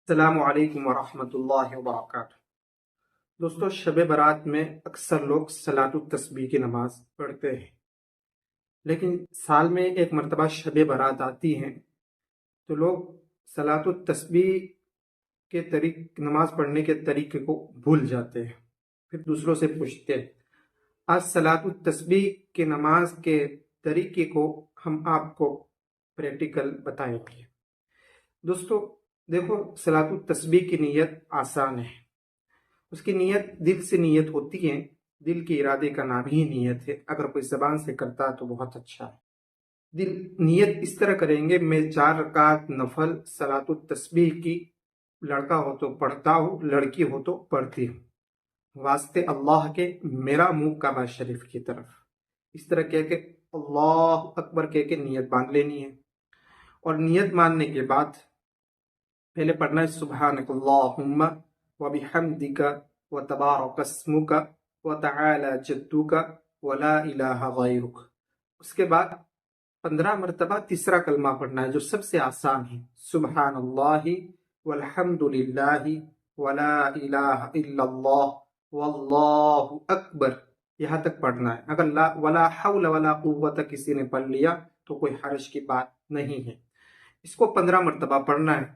السلام علیکم ورحمۃ اللہ وبرکاتہ۔ دوستو، شب برات میں اکثر لوگ صلاۃ التسبیح کی نماز پڑھتے ہیں، لیکن سال میں ایک مرتبہ شب برات آتی ہے تو لوگ صلاۃ التسبیح کے نماز پڑھنے کے طریقے کو بھول جاتے ہیں، پھر دوسروں سے پوچھتے ہیں۔ آج صلاۃ التسبیح کے نماز کے طریقے کو ہم آپ کو پریکٹیکل بتائیں گے۔ دوستو دیکھو، صلاۃ التسبیح کی نیت آسان ہے۔ اس کی نیت دل سے نیت ہوتی ہے، دل کے ارادے کا نام ہی نیت ہے۔ اگر کوئی زبان سے کرتا ہے تو بہت اچھا ہے۔ نیت اس طرح کریں گے، میں 4 رکعت نفل صلاۃ التسبیح کی، لڑکا ہو تو پڑھتا ہوں، لڑکی ہو تو پڑھتی ہوں، واسطے اللہ کے، میرا منہ کعبہ شریف کی طرف، اس طرح کہہ کے اللہ اکبر کہہ کے نیت باندھ لینی ہے۔ اور نیت باندھنے کے بعد پہلے پڑھنا ہے سبحانک اللہم وبحمدک وتبارک اسمک وتعالی جدک ولا الہ غیرک۔ اس کے بعد 15 مرتبہ تیسرا کلمہ پڑھنا ہے جو سب سے آسان ہے، سبحان اللہ والحمد للہ ولا الہ الا اللہ واللہ اکبر، یہاں تک پڑھنا ہے۔ اگر ولا حول ولا قوت کسی نے پڑھ لیا تو کوئی حرج کی بات نہیں ہے۔ اس کو 15 مرتبہ پڑھنا ہے۔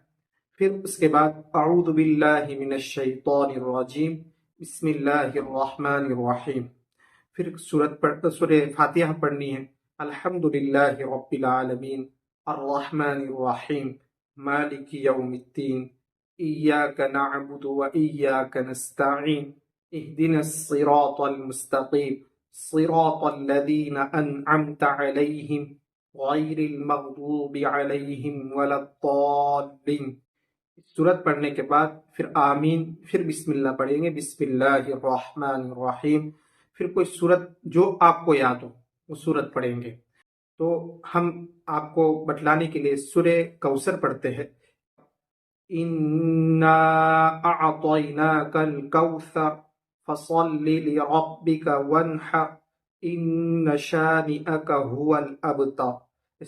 پھر اس کے بعد اعوذ باللہ من الشیطان الرجیم بسم اللہ الرحمن الرحیم، پھر سورہ فاتحہ پڑھنی ہے۔ الحمدللہ رب العالمین الرحمن الرحیم مالک یوم الدین ایاک نعبد و ایاک نستعین اہدنا الصراط المستقیم صراط الذین انعمت علیہم غیر المغضوب علیہم ولا الضالین۔ سورت پڑھنے کے بعد پھر آمین، پھر بسم اللہ پڑھیں گے، بسم اللہ الرحمن الرحیم، پھر کوئی سورت جو آپ کو یاد ہو وہ سورت پڑھیں گے۔ تو ہم آپ کو بتلانے کے لیے سورہ کوثر پڑھتے ہیں۔ اِنَّا أَعْطَيْنَاكَ الْكَوْثَرَ فَصَلِّ لِرَبِّكَ وَانْحَرْ إِنَّ شَانِئَكَ هُوَ الْأَبْتَرُ۔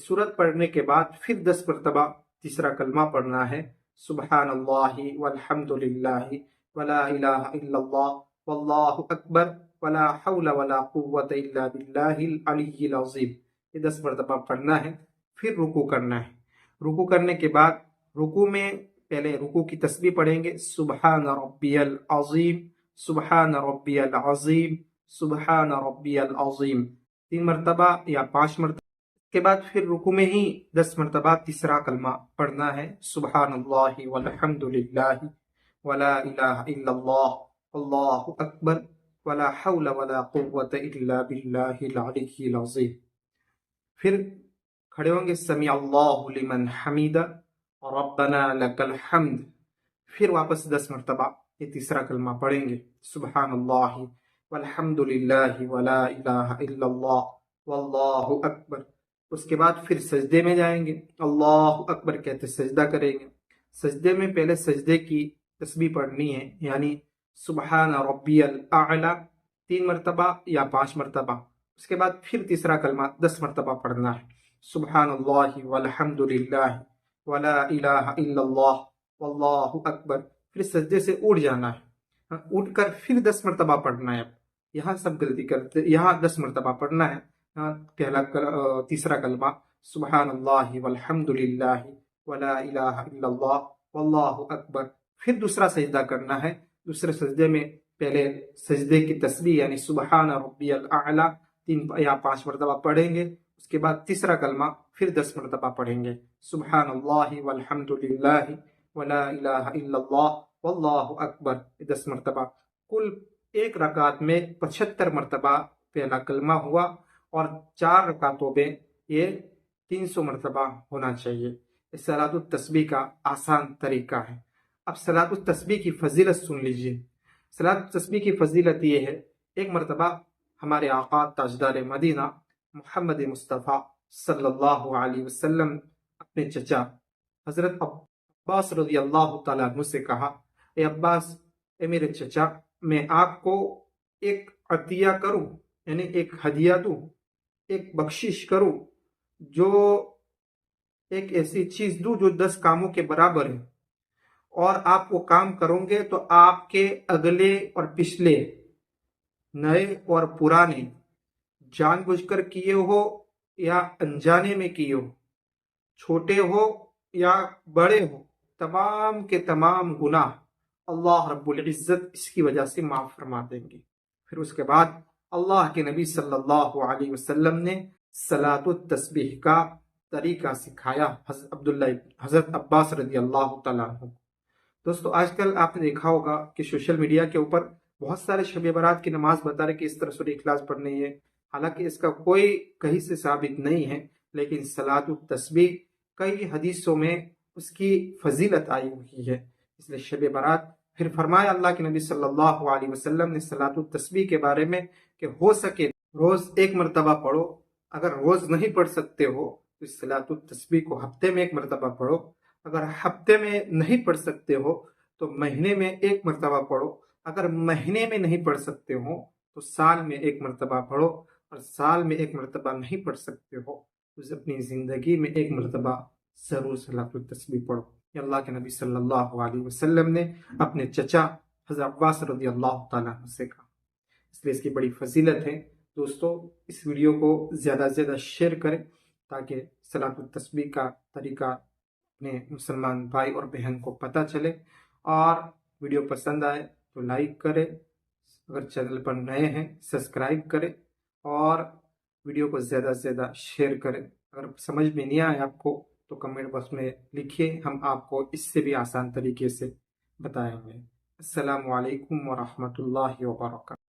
سورت پڑھنے کے بعد پھر 10 مرتبہ تیسرا کلمہ پڑھنا ہے، سبحان اللہ والحمد للہ ولا الہ الا اللہ واللہ اکبر ولا حول ولا قوت الا باللہ العلی العظیم۔ یہ 10 مرتبہ پڑھنا ہے۔ پھر رکوع کرنا ہے۔ رکوع کرنے کے بعد رکوع میں پہلے رکوع کی تسبیح پڑھیں گے، سبحان ربی العظیم سبحان ربی العظیم سبحان ربی العظیم، 3 مرتبہ یا 5 مرتبہ۔ کے بعد پھر رکوع میں ہی 10 مرتبہ تیسرا کلمہ پڑھنا ہے، سبحان اللہ والحمد للہ ولا الہ الا اللہ اللہ اکبر ولا حول ولا قوت الا باللہ العلی العظیم۔ پھر کھڑے ہوں گے، سمیع اللہ لمن حمیدہ ربنا لک الحمد، پھر واپس 10 مرتبہ یہ تیسرا کلمہ پڑھیں گے، سبحان اللہ والحمد للہ ولا الہ الا اللہ واللہ اکبر۔ اس کے بعد پھر سجدے میں جائیں گے، اللہ اکبر کہتے سجدہ کریں گے۔ سجدے میں پہلے سجدے کی تسبیح پڑھنی ہے، یعنی سبحان ربی الاعلی 3 مرتبہ یا 5 مرتبہ۔ اس کے بعد پھر تیسرا کلمہ 10 مرتبہ پڑھنا ہے، سبحان اللہ والحمد للہ ولا الہ الا اللہ واللہ اکبر۔ پھر سجدے سے اٹھ جانا ہے، اٹھ کر پھر 10 مرتبہ پڑھنا ہے۔ یہاں سب غلطی کرتے، یہاں 10 مرتبہ پڑھنا ہے۔ پہلا تیسرا کلمہ سبحان اللہ والحمد للہ ولا الہ الا اللہ واللہ اکبر، پھر دوسرا سجدہ کرنا ہے۔ دوسرے سجدے میں پہلے سجدے کی تسبیح یعنی سبحان ربی الاعلی 3 یا 5 مرتبہ پڑھیں گے۔ اس کے بعد تیسرا کلمہ پھر 10 مرتبہ پڑھیں گے، سبحان اللہ والحمد للہ ولا الہ الا اللہ واللہ اکبر 10 مرتبہ۔ کل ایک رکعت میں 75 مرتبہ پہلا کلمہ ہوا، اور 4 رکعتوں میں یہ 300 مرتبہ ہونا چاہیے۔ اس صلاۃ التسبیح کا آسان طریقہ ہے۔ اب صلاۃ التسبیح کی فضیلت سن لیجیے۔ صلاۃ التسبیح کی فضیلت یہ ہے، ایک مرتبہ ہمارے آقا تاجدار مدینہ محمد مصطفیٰ صلی اللہ علیہ وسلم اپنے چچا حضرت عباس رضی اللہ تعالیٰ عنہ سے کہا، اے عباس، اے میرے چچا، میں آپ کو ایک عطیہ کروں، یعنی ایک ہدیہ دوں، ایک بخشش کروں، جو ایک ایسی چیز دوں جو 10 کاموں کے برابر ہے۔ اور آپ وہ کام کرو گے تو آپ کے اگلے اور پچھلے، نئے اور پرانے، جان بوجھ کر کیے ہو یا انجانے میں کیے ہو، چھوٹے ہو یا بڑے ہو، تمام کے تمام گناہ اللہ رب العزت اس کی وجہ سے معاف فرما دیں گے۔ پھر اس کے بعد اللہ کے نبی صلی اللہ علیہ وسلم نے صلاۃ التسبیح کا طریقہ سکھایا حضرت عباس رضی اللہ تعالیٰ عنہ۔ دوستو آج کل آپ نے دیکھا ہوگا کہ سوشل میڈیا کے اوپر بہت سارے شب برات کی نماز بتا رہے کہ اس طرح سورہ اخلاص پڑھنی ہے، حالانکہ اس کا کوئی کہیں سے ثابت نہیں ہے، لیکن صلاۃ التسبیح کئی حدیثوں میں اس کی فضیلت آئی ہوئی ہے، اس لیے شب برات۔ پھر فرمایا اللہ کے نبی صلی اللہ علیہ وسلم نے صلاۃ التسبیح کے بارے میں کہ ہو سکے روز ایک مرتبہ پڑھو، اگر روز نہیں پڑھ سکتے ہو تو اس صلاۃ التسبیح کو ہفتے میں ایک مرتبہ پڑھو، اگر ہفتے میں نہیں پڑھ سکتے ہو تو مہینے میں ایک مرتبہ پڑھو، اگر مہینے میں نہیں پڑھ سکتے ہو تو سال میں ایک مرتبہ پڑھو، اور سال میں ایک مرتبہ نہیں پڑھ سکتے ہو تو اپنی زندگی میں ایک مرتبہ ضرور صلاۃ التسبیح پڑھو۔ یہ اللہ کے نبی صلی اللہ علیہ وسلم نے اپنے چچا حضرت عباس رضی اللہ تعالیٰ عنہ سے کہا، اس لیے اس کی بڑی فضیلت ہے۔ دوستو اس ویڈیو کو زیادہ سے زیادہ شیئر کریں تاکہ صلاۃ التسبیح کا طریقہ اپنے مسلمان بھائی اور بہن کو پتہ چلے، اور ویڈیو پسند آئے تو لائک کرے، اگر چینل پر نئے ہیں سبسکرائب کرے، اور ویڈیو کو زیادہ سے زیادہ شیئر کریں۔ اگر سمجھ میں نہیں آئے آپ کو تو کمنٹ باکس میں لکھیے، ہم آپ کو اس سے بھی آسان طریقے سے بتائیں گے۔ السلام علیکم ورحمۃ اللہ وبرکاتہ۔